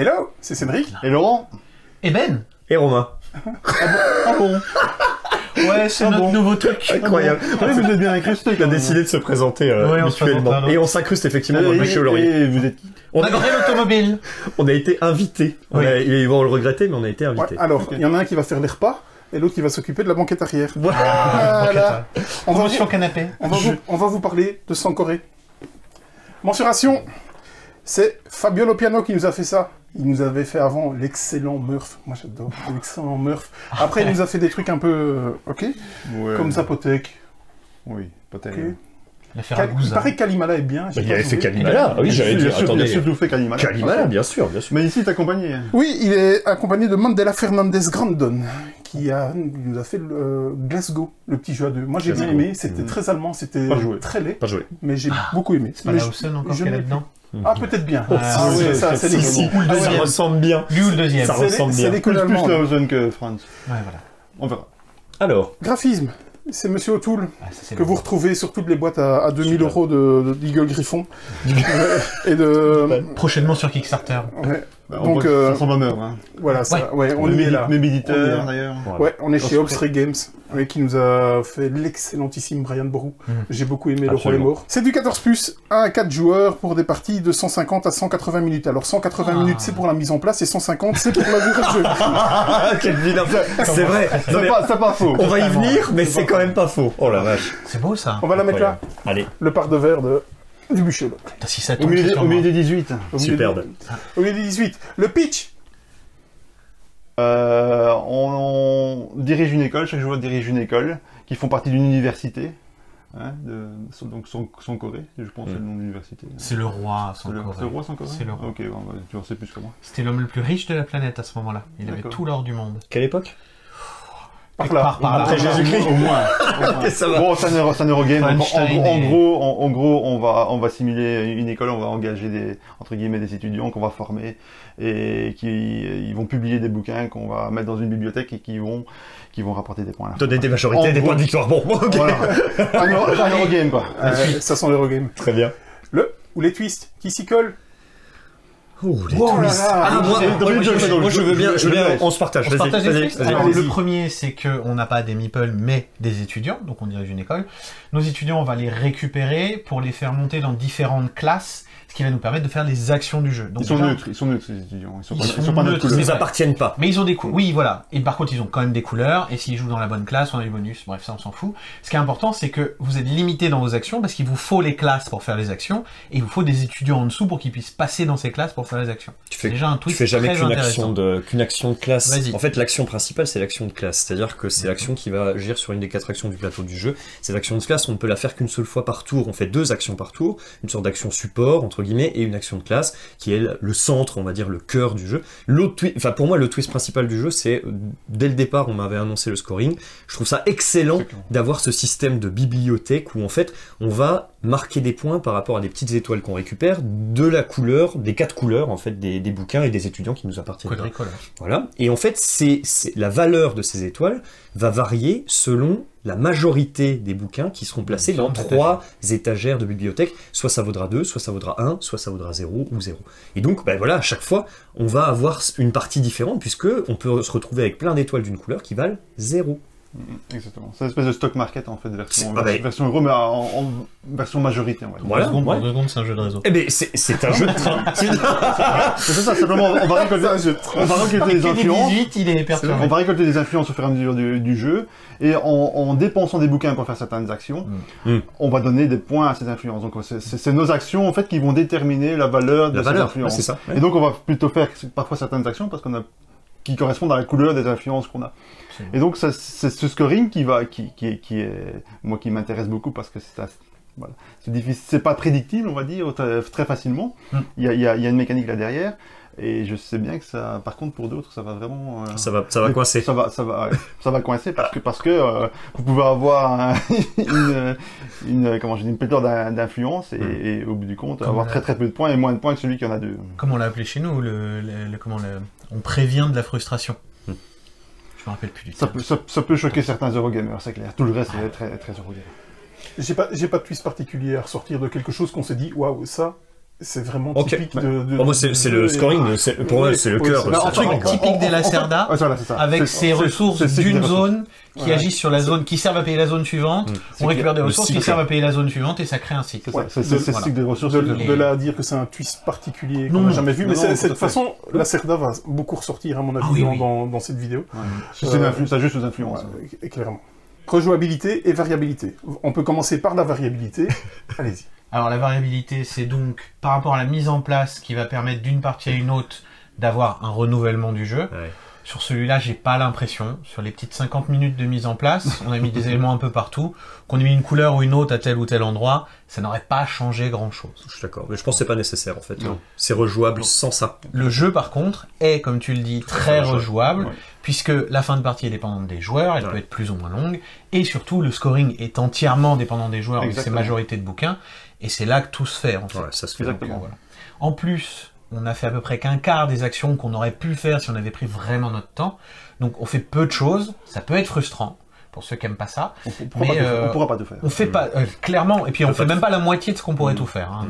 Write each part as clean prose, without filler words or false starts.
Hello, c'est Cédric. Et Laurent. Et Ben. Et Romain. Ah bon. Ouais, c'est notre nouveau truc. Incroyable. Vous êtes bien incrusté. On a décidé de se présenter Ouais, on mutuellement. se Et on s'incruste effectivement dans le Michel Laurier. Et vous êtes qui? On Agré l'automobile. on a été invités. Oui. Ils vont le regretter, mais on a été invités. Ouais, alors, il y en a un qui va faire les repas et l'autre qui va s'occuper de la banquette arrière. Voilà. On va, Promotion canapé. on va vous parler de Sankoré. Mensuration, c'est Fabio Lopiano qui nous a fait ça. Il nous avait fait avant l'excellent Murph. Moi j'adore l'excellent Murph. Après il nous a fait des trucs un peu... ok, Ouais. comme Zapotec. Oui, pas Ok. terrible. Il a fait Il Ragusa. paraît que Kalimala est bien. j'ai Il pas avait fait joué. Kalimala. Oui, j'allais dire, Il a attendez. surtout fait Kalimala. Kalimala, bien sûr, bien sûr. Mais ici, t'es accompagné. Oui, il est accompagné de Mandela Fernandez Grandon, qui nous a fait le Glasgow, le petit jeu à deux. Moi j'ai bien Glasgow. aimé, c'était très allemand, c'était Pas joué. très laid, Pas joué. mais j'ai beaucoup aimé. C'est pas Mais Lawson encore je qui est n'ai- là-dedans. Ah, peut-être bien. Ah, oui, ouais, ça, c'est c'est- les si. Ou le Ça deuxième. ressemble bien. Lui ou le deuxième. Ça ressemble bien. l'école Plus allemande. Lausanne que France. Ouais, voilà. On verra. Alors, Graphisme, c'est Monsieur O'Toole, Ah, ça, c'est que le- vous retrouvez sur toutes les boîtes à 2000 Super. euros d'Eagle Griffon. Et de... Prochainement sur Kickstarter. Ouais, Bah, donc, ça ressemble à Meur. Hein. voilà, ça, ouais, on y est là. Même On y est éditeur, là. d'ailleurs. Ouais, on est chez Osprey. Osprey Games, ouais, qui nous a fait l'excellentissime Brian Boru. J'ai beaucoup aimé Le Roi est Absolument. mort. C'est du 14+, 1 à 4 joueurs pour des parties de 150 à 180 minutes. Alors 180 minutes, c'est pour la mise en place, et 150, c'est pour la durée de jeu. quel vilain. C'est vrai. Non, mais C'est pas faux. on va y venir, mais c'est quand même pas faux. Oh la vache. C'est beau ça. On va la mettre là, Allez, le part de verre du bûcher. Putain, si ça Au tombe, milieu, c'est des- sur au milieu moi. des 18. Au milieu superbe. Au milieu des 18. Le pitch. On dirige une école, chaque joueur dirige une école, qui font partie d'une université. Hein, donc Sankoré, je pense c'est le nom de l'université. C'est le roi, C'est le roi Sankoré. C'est le roi. Ok, bon, bah, tu en sais plus que moi. C'était l'homme le plus riche de la planète à ce moment-là. Il avait D'accord. tout l'or du monde. quelle époque? Par là. Par là. Après Jésus-Christ. Au moins. Ça va. Bon, c'est un Eurogame. Einstein En gros, on va simuler une école, on va engager entre guillemets, des étudiants qu'on va former et ils vont publier des bouquins qu'on va mettre dans une bibliothèque et qui vont rapporter des points à la fin. Donner des majorités, En des gros. points de victoire. Bon, ok. Voilà. Un Eurogame, quoi. Ça sent l'Eurogame. Très bien. Ou les twists. Qui s'y colle? Oh, les Oh là twists. là. Ah, moi, je veux bien, on se partage. On se Vas-y, partage des vas-y, twists. vas-y. Alors, le Allez-y. premier, c'est qu'on n'a pas des meeples, mais des étudiants. Donc, on dirige une école. Nos étudiants, on va les récupérer pour les faire monter dans différentes classes, ce qui va nous permettre de faire les actions du jeu. Donc, Ils sont déjà- neutres, ces étudiants. Ils sont pas sont notre neutres, couleur. Ils appartiennent pas. Mais ils ont des couleurs. Oui, voilà. Et par contre, ils ont quand même des couleurs. Et s'ils jouent dans la bonne classe, on a du bonus. Bref, ça, on s'en fout. Ce qui est important, c'est que vous êtes limité dans vos actions parce qu'il vous faut les classes pour faire les actions et il vous faut des étudiants en dessous pour qu'ils puissent passer dans ces classes pour faire les actions. Tu C'est fais, déjà un tu twist fais jamais très qu'une intéressant. action de classe. Vas-y. En fait, l'action principale, c'est l'action de classe. C'est-à-dire que c'est l'action qui va agir sur une des 4 actions du plateau du jeu. Cette action de classe, on ne peut la faire qu'une seule fois par tour. On fait 2 actions par tour. Une sorte d'action support, entre guillemets, et une action de classe, qui est le centre, on va dire, le cœur du jeu. Pour moi, le twist principal du jeu, c'est, dès le départ, on m'avait annoncé le scoring. Je trouve ça excellent C'est clair. d'avoir ce système de bibliothèque où, en fait, on va marquer des points par rapport à des petites étoiles qu'on récupère de la couleur, des 4 couleurs, en fait, des bouquins et des étudiants qui nous appartiennent. Quadricolore. Voilà. Et en fait, la valeur de ces étoiles va varier selon la majorité des bouquins qui seront placés dans 3 étagères de bibliothèque. Soit ça vaudra 2, soit ça vaudra 1, soit ça vaudra 0 ou 0. Et donc, ben voilà, à chaque fois, on va avoir une partie différente puisque on peut se retrouver avec plein d'étoiles d'une couleur qui valent 0. Exactement. C'est une espèce de stock market, en fait, version C'est- version euro, mais en version majorité, on va dire. Voilà. Deux secondes, ouais. 2 secondes, c'est un jeu de réseau. Eh ben, c'est un jeu de train. C'est ça, simplement, on va récolter des influences. 18, il est perturbé. On va récolter des influences au fur et à mesure du jeu, et en dépensant des bouquins pour faire certaines actions, on va donner des points à ces influences. Donc c'est nos actions en fait qui vont déterminer la valeur de La ces valeur, influences. ouais, c'est ça. Et donc on va plutôt faire parfois certaines actions parce qui correspondent à la couleur des influences qu'on a. Et donc c'est ce scoring qui est moi qui m'intéresse beaucoup parce que voilà. C'est difficile, c'est pas prédictible, on va dire, très facilement. Il y a une mécanique là derrière. Et je sais bien que ça, par contre, pour d'autres, ça va vraiment. Ça va coincer. Ça va coincer parce que vous pouvez avoir une pléthore d'influence et au bout du compte avoir très peu de points et moins de points que celui qui en a 2. Comme on l'a appelé chez nous, on prévient de la frustration. Je me rappelle plus du terme. Ça peut choquer certains Eurogamers, c'est clair. Tout le reste est très Eurogamer. J'ai pas de twist particulier à ressortir de quelque chose qu'on s'est dit, waouh, ça, c'est vraiment Ok. typique de... Pour moi, c'est le scoring, pour moi, c'est le cœur. c'est Un truc typique des Lacerda, Voilà, c'est ça. avec C'est- ses c'est- ressources c'est le cycle d'une des ressources. zone qui Ouais. agissent sur la zone, qui servent à payer la zone suivante. On récupère des le ressources qui cycle. servent à payer la zone suivante et ça crée un cycle. C'est ça, Ouais, c'est le voilà. cycle des ressources. De là à dire que c'est un twist particulier qu'on Non, n'a jamais vu, mais non, c'est- tout c'est à de toute fait. façon, la Cerda va beaucoup ressortir, à mon avis, Ah oui, oui. dans cette vidéo. C'est une influence, ça juste aux influences. Ouais, clairement. Rejouabilité et variabilité. On peut commencer par la variabilité. Allez-y. Alors la variabilité, c'est donc par rapport à la mise en place qui va permettre d'une partie à une autre d'avoir un renouvellement du jeu. Ouais. Sur celui-là, j'ai pas l'impression. Sur les petites 50 minutes de mise en place, on a mis des éléments un peu partout. Qu'on ait mis une couleur ou une autre à tel ou tel endroit, ça n'aurait pas changé grand-chose. Je suis d'accord, mais je pense que c'est pas nécessaire en fait. Non. C'est rejouable sans ça. Le jeu, par contre, est, comme tu le dis, très rejouable, Ouais. puisque la fin de partie est dépendante des joueurs, elle Ouais. peut être plus ou moins longue, et surtout, le scoring est entièrement dépendant des joueurs, avec ses Exactement. majorités de bouquins, et c'est là que tout se fait, en fait. Ouais, ça se fait. Exactement. Voilà. En plus, on a fait à peu près qu'un quart des actions qu'on aurait pu faire si on avait pris vraiment notre temps, donc on fait peu de choses, ça peut être frustrant, pour ceux qui aiment pas ça, On pourra Mais, pas tout faire. On pourra pas tout faire. on fait pas clairement, et puis on fait même pas la moitié de ce qu'on pourrait tout faire, hein,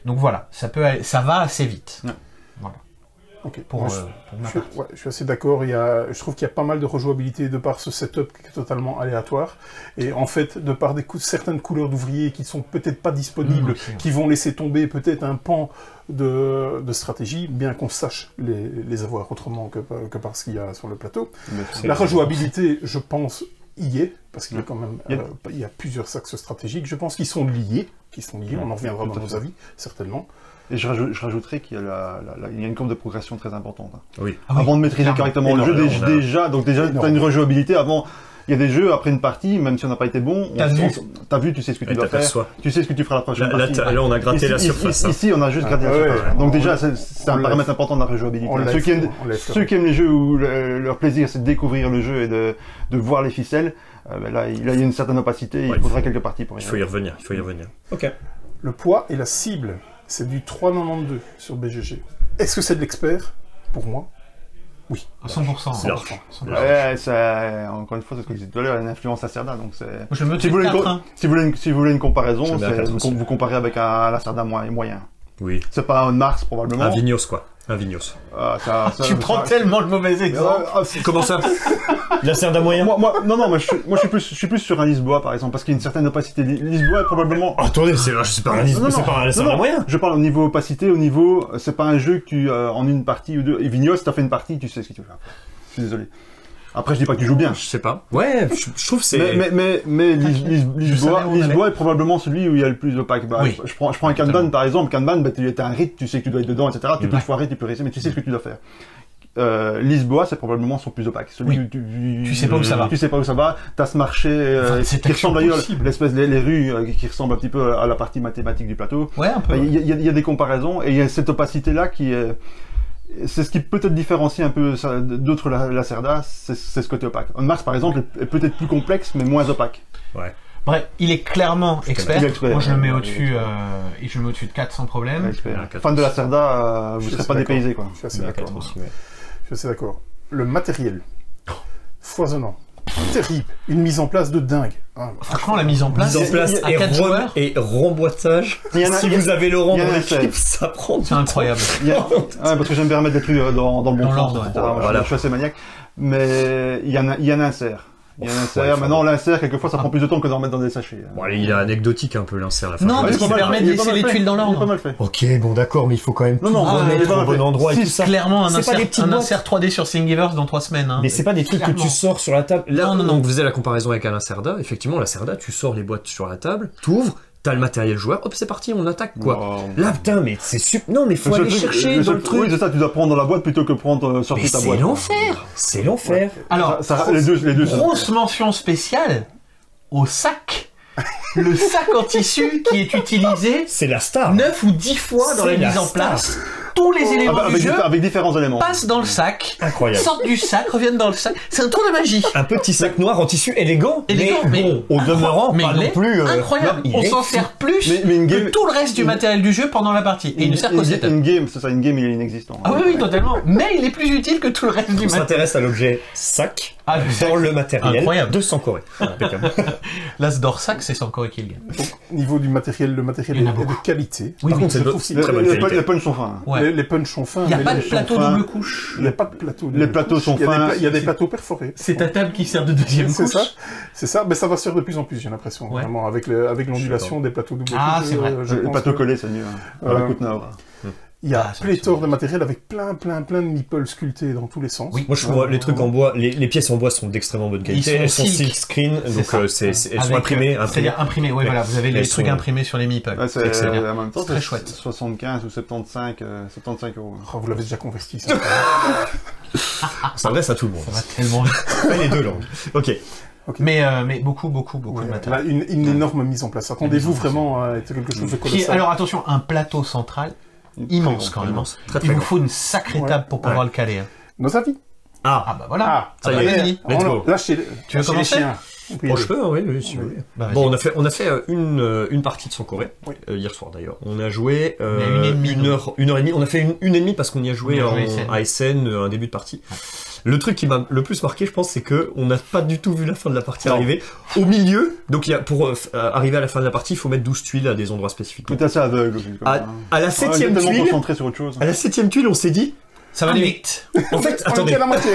donc voilà, ça va assez vite. Ouais. Voilà. Ok. Pour Moi, ma je, part. je suis assez d'accord. Je trouve qu'il y a pas mal de rejouabilité de par ce setup qui est totalement aléatoire. Et en fait, de par certaines couleurs d'ouvriers qui sont peut-être pas disponibles, aussi, ouais. qui vont laisser tomber peut-être un pan de stratégie, bien qu'on sache les avoir autrement que par ce qu'il y a sur le plateau. La rejouabilité, je pense, y est, parce qu'il y a quand même il y a plusieurs axes stratégiques. Je pense qu'ils sont liés. On en reviendra dans nos avis, certainement. Et je rajouterais qu'il y a, il y a une courbe de progression très importante. Hein. Oui. Ah oui, Avant de maîtriser clairement. correctement le jeu, Énorme. déjà, tu as une rejouabilité avant. Il y a des jeux, après une partie, même si on n'a pas été bon, t'as vu, tu sais ce que tu Ouais, dois faire, t'aperçois. tu sais ce que tu feras la prochaine Là, partie. là, on a gratté la surface. hein. Ici, on a juste gratté la ouais, surface. ouais. Donc On déjà, lève. c'est un On paramètre lève. important de la rejouabilité. On lève, Ceux qui aiment les jeux où leur plaisir c'est de découvrir le jeu et de voir les ficelles, ben là, il y a une certaine opacité, Ouais, il faudra quelques parties pour y Il faut y revenir, il faut y revenir. Ok. Le poids et la cible, c'est du 3,92 sur BGG. Est-ce que c'est de l'expert? Pour moi, oui. À 100%. C'est large. 100%. Ouais, ça, encore une fois, c'est ce que je disais tout à l'heure, il y a une influence Lacerda, donc c'est... Moi, je me Si tue vous, voulez 4, hein. si vous voulez une comparaison, Je mets à c'est- 4 aussi. vous comparez avec un Lacerda moyen. Oui. C'est pas un Mars, probablement. Un Vignos, quoi. Un Vignos. Ah, Tu prends tellement le mauvais exemple. Comment ça La Cerda moyen moi, je suis plus sur un Lisboa, par exemple, parce qu'il y a une certaine opacité. Lisboa est probablement... Attendez, c'est pas un Non, c'est pas un Cerda moyen. Je parle au niveau opacité, au niveau... C'est pas un jeu que tu, en une partie ou deux... Et Vignos, t'as fait une partie, tu sais ce que tu veux faire. Je suis désolé. Après, je dis pas que tu joues bien. Je sais pas. Ouais, je trouve que c'est... Mais Je savais où on Lisboa est probablement celui où il y a le plus opaque. Bah, Oui. je prends un Kanban par exemple. Kanban, bah, tu as un rythme, tu sais que tu dois être dedans, etc. Tu peux foirer, tu peux réussir, mais tu sais ce que tu dois faire. Lisboa, c'est probablement son plus opaque. Celui Oui. où Tu sais pas où ça va. Tu sais pas où ça va. T'as ce marché Cette qui action ressemble d'ailleurs, possible. l'espèce les rues qui ressemblent un petit peu à la partie mathématique du plateau. Ouais, un peu. Il y a des comparaisons et il y a cette opacité là qui est... C'est ce qui peut-être différencie un peu d'autres Lacerda, c'est ce côté opaque. On Mars, par exemple, est peut-être plus complexe, mais moins opaque. Ouais. Bref, il est clairement expert. Il est expert. Moi, je le mets Ouais, au-dessus, et je le mets au-dessus de 4 sans problème. Ouais, Fan de Lacerda, vous Je serez suis pas d'accord. dépaysé, quoi. Je suis assez Il y a d'accord. 4 aussi, ouais. Je suis assez d'accord. Le matériel, foisonnant, terrible, une mise en place de dingue. Ah, Franchement, la mise en place, Mise en place à 4 joueurs, et remboîtage. Il y en a- Si il y a- vous avez Laurent il y en dans a un l'équipe, seul. ça prend du c'est incroyable. Ouais, parce que j'aime bien remettre les trucs dans le bon Dans sens. l'ordre, etc. ouais. Moi, Voilà. je suis assez maniaque. Mais il y en a un insert. Il y en a un insert. Ouais, Maintenant, l'insert, quelquefois, ça prend plus de temps que d'en mettre dans des sachets. Bon, allez, il est anecdotique un peu l'insert à la fin. Non, Ouais, parce il est qu'il pas mal permet fait, de il est pas laisser mal les fait. tuiles dans Il est pas l'ordre. mal fait. Ok, bon d'accord, mais il faut quand même Non, non, Ah, il est pas mal au bon fait. endroit et C'est tout ça. clairement un C'est pas des petites boîtes. insert 3D sur Thingiverse dans 3 semaines. Hein. Mais c'est pas des trucs que Clairement. tu sors sur la table. Là, Non, non, non. on faisait la comparaison avec un Lacerda. Effectivement, Lacerda, tu sors les boîtes sur la table, t'ouvres, t'as le matériel joueur, hop, c'est parti, on attaque, quoi. Wow. Là, putain, mais c'est super. Non, mais faut Le seul aller truc- chercher dans le Oui, truc. c'est ça, tu dois prendre dans la boîte plutôt que prendre Mais sortir ta c'est boîte. l'enfer. C'est l'enfer. Alors, Les deux sont- grosse mention spéciale au sac. Le sac en tissu qui est utilisé C'est la star. 9 ou 10 fois dans C'est la la mise en star. place. Tous les éléments du jeu avec différents éléments. passent dans le sac, Incroyable. sortent du sac, reviennent dans le sac. C'est un tour de magie. Un petit sac noir en tissu élégant. Élégant, mais bon, au demeurant, mais pas il non est plus. incroyable. non, il On est s'en fou. sert plus Mais une que game- tout le reste du matériel du jeu pendant la partie. Et il ne sert qu'au setup. In-game, c'est ça, in-game, il est inexistant. Ah oui, oui, totalement. Mais il est plus utile que tout le reste du On matériel. s'intéresse à l'objet sac. Ah, dans le matériel incroyable. de Sankoré. Impeccable. L'As d'Orsac, c'est Sankoré qui le gagne. Donc, niveau du matériel, le matériel Il y en a est de beaucoup. qualité. Oui, Par oui. contre, c'est je de trouve qu'il- très bonne qualité. Les punchs sont fins. Ouais. Les punchs sont fins. Il n'y a mais pas les- de plateau fins. double couche. Il n'y a pas de plateau. Les plateaux sont Il y a des fins. pla- Il y a des plateaux perforés. C'est ta table qui sert de deuxième C'est couche. ça. C'est ça. Mais ça va se faire de plus en plus, j'ai l'impression. Ouais. Vraiment, avec l'ondulation des plateaux double Ah, couche, c'est vrai. je Les pense plateaux que- collés, c'est mieux. Euh, La Kutna. Il y a Ah, ça, pléthore c'est- de matériel avec plein de meeples sculptés dans tous les sens. Oui. Moi, je trouve les trucs en bois, les pièces en bois sont d'extrêmement bonne qualité. Ils sont Elles sont silk. silk screen, C'est donc ça. elles sont Avec, imprimées. C'est-à-dire imprimées, ouais, Ouais. voilà, vous avez les Elles trucs sont- imprimés sur les meeples. Ouais, c'est Excellent. en même temps, C'est très c'est chouette. 75 ou 75 euros. Oh, vous l'avez déjà converti, ça. Ça s'adresse à tout le monde. Ça va tellement vite. Fait les deux langues. Ok. Mais beaucoup de Ouais, matériel. là, une énorme mise en place. Attendez-vous vraiment à être quelque chose de Qui est- colossal. alors attention, un plateau central immense quand même. Immense. Très Il très vous grand. faut une sacrée Ouais. table pour pouvoir le caler. hein. Nos avis. Ah bah voilà. ça y bah, est. vas-y. Let's go. Là, chez, Tu veux chez les commencer chiens. On peut y Bon, aller. je peux, hein, oui, si vous Oui. voulez. Bah, vas-y. Bon, on a fait une partie de Sankoré, Oui. hier soir d'ailleurs. On a joué On a une et demie, une heure et demie. On a fait une et demie parce qu'on y a joué On a en joué SN. ASN, un début de partie. Le truc qui m'a le plus marqué, je pense, c'est que on n'a pas du tout vu la fin de la partie Non. arriver. Au milieu, donc il y a, pour arriver à la fin de la partie, il faut mettre 12 tuiles à des endroits spécifiques. Tout assez aveugle aussi. comme À, ça. à la On est septième tellement tuile, concentré sur autre chose. à la septième tuile, on s'est dit, Ça va Ah, aller mais- vite. en fait, On attendez, était à la moitié.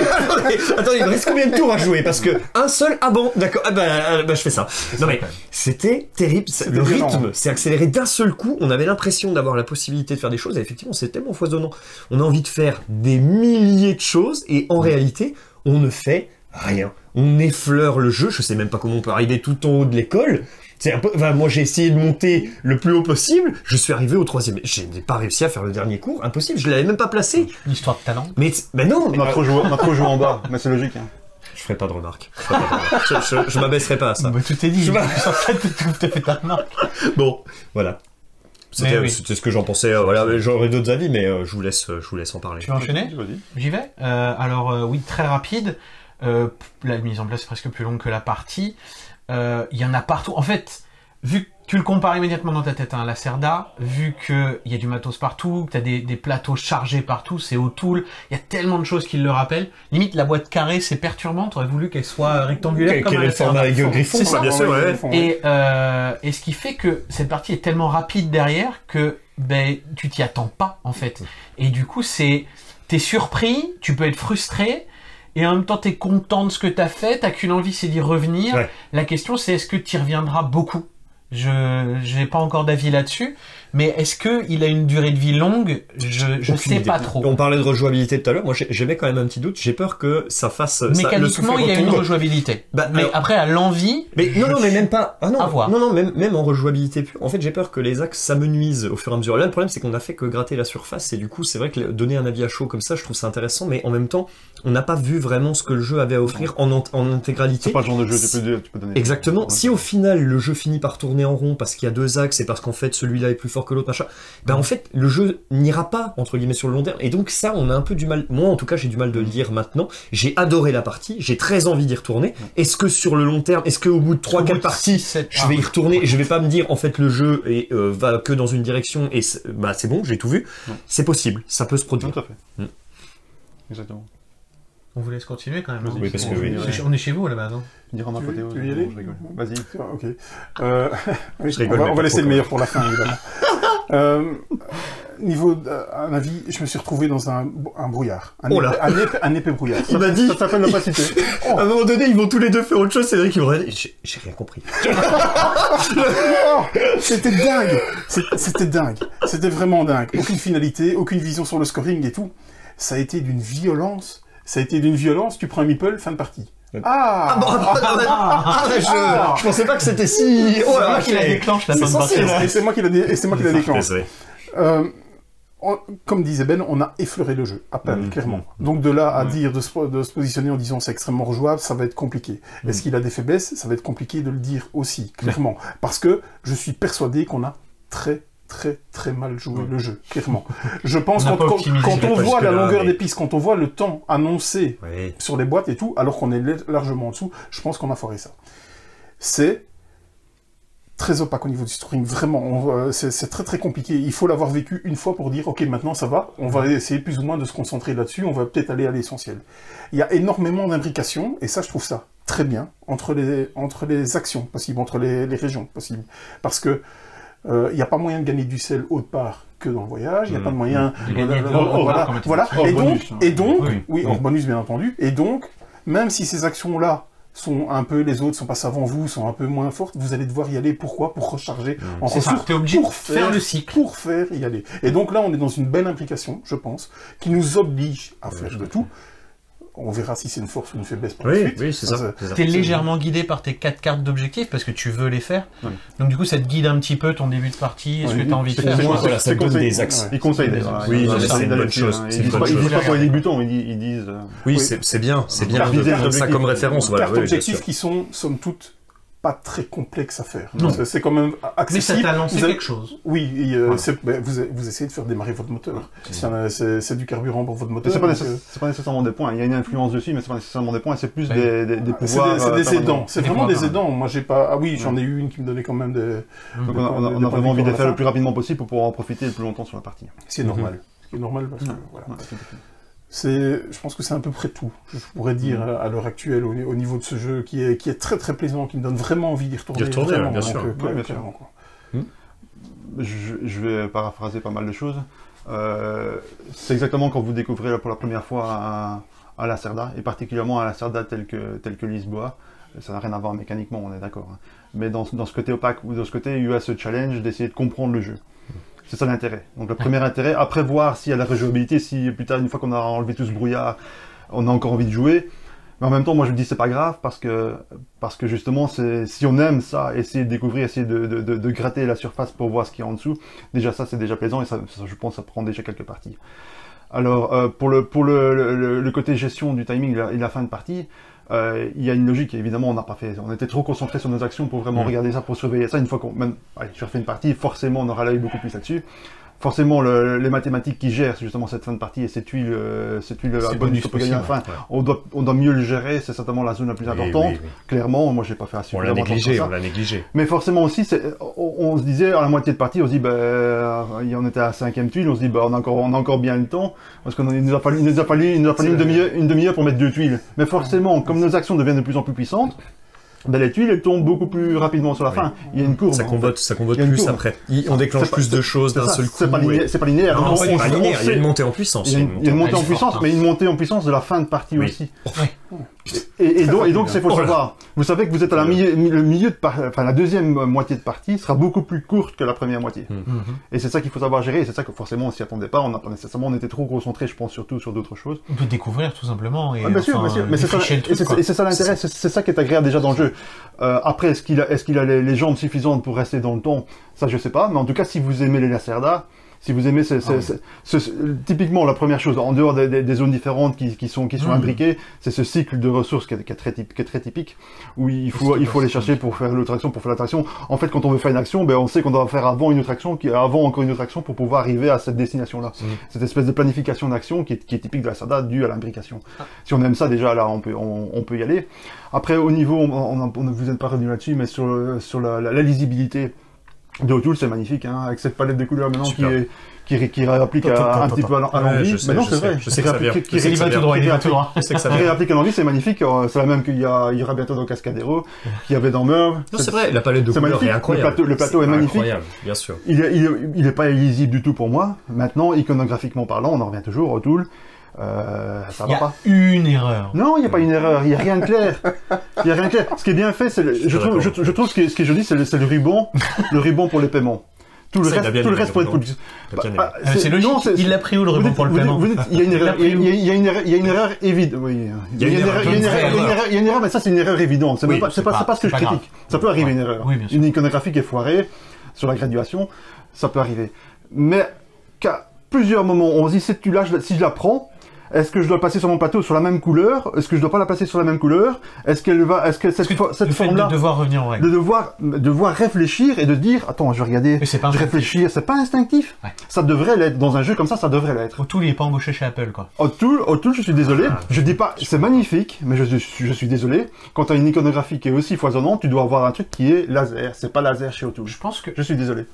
attendez, il me reste combien de tours à jouer? Parce que un seul, ah bon, d'accord, je fais ça. Non mais, c'était terrible, C'était le violent. rythme s'est accéléré d'un seul coup, on avait l'impression d'avoir la possibilité de faire des choses, et effectivement, c'est tellement foisonnant. On a envie de faire des milliers de choses, et en réalité, on ne fait rien. On effleure le jeu, je sais même pas comment on peut arriver tout en haut de l'école. C'est un peu, enfin, moi j'ai essayé de monter le plus haut possible, je suis arrivé au 3e. Je n'ai pas réussi à faire le dernier cours, impossible, je l'avais même pas placé. Une histoire de talent. Mais non, mais On a trop joué en bas, mais c'est logique. Hein. je ferai pas de remarques. Je m'abaisserai pas à ça. Bah, tout est dit. Je vais- En fait, tout à fait ta remarque. Bon, voilà. C'était Mais oui. c'était ce que j'en pensais. Voilà, mais j'aurais d'autres avis, mais je vous laisse en parler. Tu veux enchaîner? Vas-y. J'y vais. Oui, très rapide. La mise en place est presque plus longue que la partie. Il y en a partout. En fait, vu que tu le compares immédiatement dans ta tête à un Lacerda, vu qu'il y a du matos partout, que tu as des plateaux chargés partout, c'est O'Toole, il y a tellement de choses qui le rappellent. Limite, la boîte carrée, c'est perturbant. Tu aurais voulu qu'elle soit rectangulaire comme Quel un est le format Lacerda. avec Griffon, C'est quoi, ça. bien sûr, ouais. Et ce qui fait que cette partie est tellement rapide derrière que tu t'y attends pas en fait. Et du coup t'es surpris, tu peux être frustré et en même temps t'es content de ce que t'as fait, t'as qu'une envie c'est d'y revenir. Ouais. La question c'est est-ce que t'y reviendras beaucoup? J'ai pas encore d'avis là-dessus, mais est-ce que il a une durée de vie longue? Je Aucune sais idée. pas trop. On parlait de rejouabilité tout à l'heure. Moi, j'avais quand même un petit doute. J'ai peur que ça fasse. Mécaniquement, il y a une rejouabilité. Bah, mais alors- après, à l'envie, Mais non, mais même pas. Ah non, À voir. non, même en rejouabilité pure. En fait, j'ai peur que les axes s'amenuisent au fur et à mesure. Là, le problème, c'est qu'on a fait que gratter la surface, et du coup, c'est vrai que donner un avis à chaud comme ça, je trouve ça intéressant, mais en même temps, on n'a pas vu vraiment ce que le jeu avait à offrir en intégralité. C'est pas le genre de jeu que tu peux donner. Exactement. Ouais. Si au final le jeu finit par tourner en rond parce qu'il y a deux axes et parce qu'en fait celui-là est plus fort que l'autre, machin, ben en fait le jeu n'ira pas entre guillemets sur le long terme. Et donc ça, on a un peu du mal. Moi, en tout cas, j'ai du mal de le dire maintenant. J'ai adoré la partie, j'ai très envie d'y retourner. Est-ce que sur le long terme, est-ce qu'au bout de 3-4 parties, je vais y retourner et je vais pas me dire en fait le jeu va que dans une direction et c'est bon, j'ai tout vu. Ouais. C'est possible, ça peut se produire. Tout à fait. Mm. Exactement. on vous laisse continuer quand même. Vas-y, Oui, parce que on oui. va- On est chez vous là-bas, non? Dire en Tu veux- apothéose. tu veux y aller Je rigole. Vas-y. Ok. Oui, Je rigole, on mais va pas laisser trop, le meilleur pour la fin, évidemment. Niveau, un avis, je me suis retrouvé dans un brouillard. Oh là. Un épais brouillard. Il m'a dit. Ça s'appelle l'opacité. À un moment donné, ils vont tous les deux faire autre chose. C'est vrai qu'ils vont. J'ai rien compris. Oh, c'était dingue. C'était dingue. C'était vraiment dingue. Aucune finalité, aucune vision sur le scoring et tout. Ça a été d'une violence. Tu prends un meeple, fin de partie. Je pensais pas que c'était si. Oh C'est là, moi qui la déclenche la fin de partie. Et c'est moi qui la déclenche. Désolé. Comme disait Ben, on a effleuré le jeu, à peine, clairement. Donc de là à dire, de se positionner en disant c'est extrêmement rejouable, ça va être compliqué. Est-ce qu'il a des faiblesses? Ça va être compliqué de le dire aussi, clairement. Parce que je suis persuadé qu'on a très mal joué le jeu, clairement. Je pense On n'a pas optimisé, quand je vais on pas voit la jusque-là, longueur mais- des pistes, quand on voit le temps annoncé Oui. sur les boîtes et tout, alors qu'on est largement en dessous, je pense qu'on a foiré ça. C'est très opaque au niveau du storytelling, vraiment, c'est très très compliqué. Il faut l'avoir vécu une fois pour dire, ok, maintenant ça va, on va essayer plus ou moins de se concentrer là-dessus, on va peut-être aller à l'essentiel. Il y a énormément d'imbrications, et ça je trouve ça très bien, entre les actions possibles, entre les régions possibles. Parce que il n'y a pas moyen de gagner du sel autre part que dans le voyage, il n'y a pas de moyen... De gagner de voilà. Et donc, oui. hors bonus bien entendu, et donc, même si ces actions-là sont un peu, les autres sont passées avant vous, sont un peu moins fortes, vous allez devoir y aller. Pourquoi? Pour recharger en ressources. T'es obligé pour de faire le cycle. Pour faire y aller. Et donc là, on est dans une belle implication, je pense, qui nous oblige à faire de tout. On verra si c'est une force ou une faiblesse par la suite. Oui, c'est ça. T'es légèrement guidé par tes 4 cartes d'objectifs parce que tu veux les faire. Donc du coup, ça te guide un petit peu ton début de partie, ce que tu as envie de faire. Voilà, ça donne des axes. Ils conseillent. Oui, c'est une bonne chose. Ils disent pas pour les débutants, ils disent... Oui, c'est bien de prendre ça comme référence. Cartes objectifs qui sont, somme toute, pas très complexes à faire. C'est quand même accessible. Mais ça t'a lancé quelque chose. Oui, vous essayez de faire démarrer votre moteur. C'est du carburant pour votre moteur. C'est pas nécessairement des points. Il y a une influence dessus, mais c'est pas nécessairement des points. C'est plus des pouvoirs. C'est des aidants. C'est vraiment des aidants. Moi, j'ai pas. Ah oui, j'en ai eu une qui me donnait quand même des. Donc on a vraiment envie de le faire le plus rapidement possible pour pouvoir en profiter le plus longtemps sur la partie. C'est normal. C'est normal parce que voilà. Je pense que c'est à peu près tout. Je pourrais dire à l'heure actuelle au niveau de ce jeu qui est très très plaisant, qui me donne vraiment envie d'y retourner. Bien sûr. Je vais paraphraser pas mal de choses. C'est exactement quand vous découvrez pour la première fois à Lacerda, et particulièrement à Lacerda tel que Lisboa. Ça n'a rien à voir mécaniquement, on est d'accord. Hein. Mais dans ce côté opaque ou dans ce côté, il y a ce challenge d'essayer de comprendre le jeu. C'est ça l'intérêt. Donc le premier intérêt, après voir s'il y a de la rejouabilité, si plus tard, une fois qu'on a enlevé tout ce brouillard, on a encore envie de jouer. Mais en même temps, moi je me dis c'est pas grave parce que justement, si on aime ça, essayer de découvrir, essayer de gratter la surface pour voir ce qu'il y a en dessous, déjà ça c'est déjà plaisant et ça je pense ça prend déjà quelques parties. Alors pour le côté gestion du timing et la fin de partie, il y a une logique, évidemment, on était trop concentré sur nos actions pour vraiment regarder ça, pour surveiller ça. Une fois je refais une partie, forcément, on aura l'œil beaucoup plus là-dessus. Forcément, les mathématiques qui gèrent justement cette fin de partie et cette huile bonus pour gagner à la fin, on doit mieux le gérer. C'est certainement la zone la plus importante. Clairement, moi, j'ai pas fait assez. On l'a négligé. Mais forcément aussi, on se disait à la moitié de partie, on se dit, on était à 5e tuile, on se dit, on a encore bien le temps, parce qu'il nous a fallu une demi-heure pour mettre 2 tuiles. Mais forcément, comme nos actions deviennent de plus en plus puissantes, les tuiles, elles tombent beaucoup plus rapidement sur la fin. Il y a une courbe. Ça combote plus après. On déclenche plus de choses d'un seul coup. C'est pas linéaire. Non, c'est pas linéaire. Il y a une montée en puissance. Il y a une montée en puissance, mais une montée en puissance de la fin de partie aussi. Et donc, c'est faut le savoir. Vous savez que vous êtes à la deuxième moitié de partie sera beaucoup plus courte que la première moitié. Et c'est ça qu'il faut savoir gérer. Et c'est ça que forcément, on s'y attendait pas. On était trop concentrés, je pense, surtout sur d'autres choses. On peut découvrir tout simplement. Bien sûr. Mais c'est ça l'intérêt. C'est ça qui est agréable déjà dans le jeu. Après, est-ce qu'il a les jambes suffisantes pour rester dans le temps? Ça, je sais pas. Mais en tout cas, si vous aimez les Lacerda, si vous aimez, typiquement la première chose, en dehors des zones différentes qui sont imbriquées, c'est ce cycle de ressources qui est très typique, où il faut aller chercher pour faire l'autre action, pour faire l'attraction. En fait, quand on veut faire une action, on sait qu'on doit faire avant une autre action, avant encore une autre action pour pouvoir arriver à cette destination-là. Cette espèce de planification d'action qui est typique de la Lacerda, due à l'imbrication. Si on aime ça, déjà, là, on peut y aller. Après, au niveau, vous n'êtes pas revenu là-dessus, mais sur la lisibilité, de O'Toole, c'est magnifique, hein, avec cette palette de couleurs maintenant qui réapplique un petit peu à l'envie. Mais non, c'est vrai. Je sais que ça vient. Il va tout droit. Je sais que ça vient. vient. Réapplique à l'envie, c'est magnifique. C'est la même qu'il y aura bientôt dans Cascadero, qu'il y avait dans Merv. Non, c'est vrai. La palette de couleurs est incroyable. Le plateau est magnifique. Incroyable, bien sûr. Il est pas illisible du tout pour moi. Maintenant, iconographiquement parlant, on en revient toujours, O'Toole. Ça va pas. Il y a une erreur. Non, il n'y a pas une erreur. Il n'y a rien de clair. Ce qui est bien fait, je trouve ce qui est joli, c'est le ruban pour les paiements. Tout le reste pour être plus. C'est logique. Il l'a pris où le ruban pour le paiement? Il y a une erreur. Il y a une erreur évidente. Il y a une erreur, mais ça c'est une erreur évidente. C'est pas ce que je critique. Ça peut arriver une erreur. Une iconographie qui est foirée sur la graduation, ça peut arriver. Mais qu'à plusieurs moments, on se dit si je la prends, Est-ce que je dois le placer sur mon plateau sur la même couleur? Est-ce que je dois pas la placer sur la même couleur? Est-ce que cette forme-là, de devoir revenir en règle. de devoir réfléchir et de dire, attends, je vais regarder, Mais c'est pas je instinctif. réfléchir, c'est pas instinctif. Ouais. Ça devrait l'être dans un jeu comme ça devrait l'être. O'Toole, il est pas embauché chez Apple, quoi. O'Toole, je suis désolé. Je dis pas, c'est magnifique, mais je suis désolé. Quand tu as une iconographie qui est aussi foisonnante, tu dois avoir un truc qui est laser. C'est pas laser chez O'Toole. Je pense que Je suis désolé.